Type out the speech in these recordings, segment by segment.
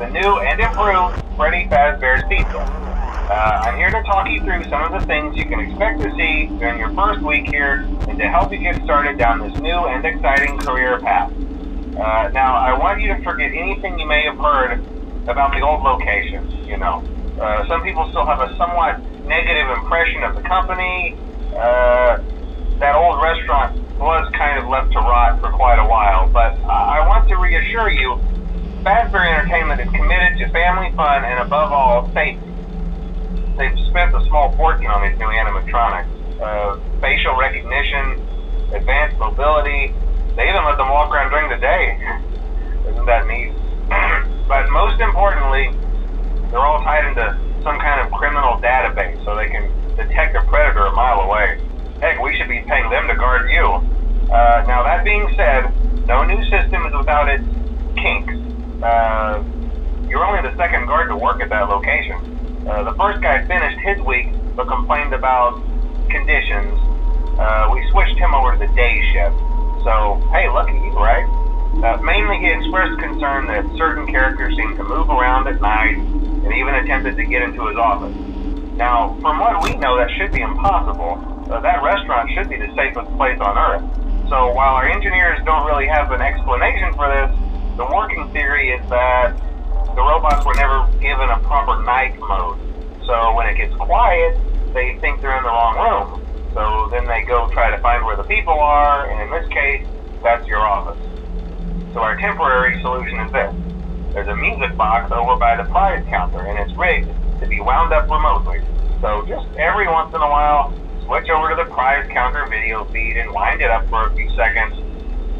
the new and improved Freddy Fazbear's Pizza. I'm here to talk you through some of the things you can expect to see during your first week here and to help you get started down this new and exciting career path. Now, I want you to forget anything you may have heard about the old location, you know. Some people still have a somewhat negative impression of the company. That old restaurant was kind of left to rot for quite a while, but I want to reassure you, Fazbear Entertainment is committed to family fun and above all, safety. They've spent a small fortune on these new animatronics. Facial recognition, advanced mobility, they even let them walk around during the day. Isn't that neat? But most importantly, they're all tied into some kind of criminal database so they can detect a predator a mile away. Heck, we should be paying them to guard you. Now that being said, no new system is without its kinks. You're only the second guard to work at that location. The first guy finished his week but complained about conditions. We switched him over to the day shift. So, hey, lucky you, right? Mainly he expressed concern that certain characters seemed to move around at night and even attempted to get into his office. Now, from what we know, that should be impossible. That restaurant should be the safest place on Earth. So while our engineers don't really have an explanation for this, the working theory is that the robots were never given a proper night mode. So when it gets quiet, they think they're in the wrong room. So then they go try to find where the people are, and in this case, that's your office. So our temporary solution is this. There's a music box over by the prize counter, and it's rigged to be wound up remotely. So just every once in a while, switch over to the prize counter video feed and wind it up for a few seconds.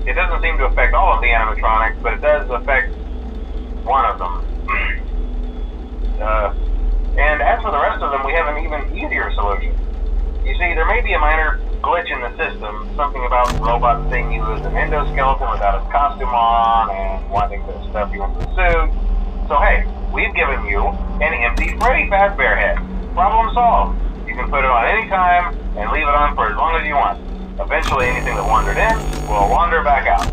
It doesn't seem to affect all of the animatronics, but it does affect one of them. And as for the rest of them, we have an even easier solution. You see, there may be a minor glitch in the system, something about the robot seeing you as an endoskeleton without his costume on and wanting to stuff you into the suit. So hey, we've given you an empty Freddy Fazbear head. Problem solved. You can put it on any time and leave it on for as long as you want. Eventually anything that wandered in will wander back out.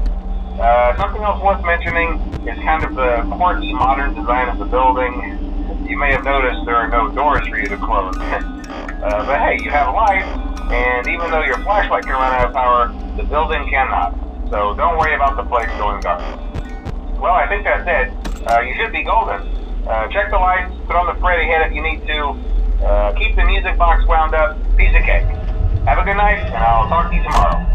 Something else worth mentioning is kind of the quirky modern design of the building. You may have noticed there are no doors for you to close. But hey, you have lights, and even though your flashlight can run out of power, the building cannot. So don't worry about the place going dark. Well, I think that's it. You should be golden. Check the lights, put on the Freddy head if you need to. Keep the music box wound up. Piece of cake. Have a good night, and I'll talk to you tomorrow.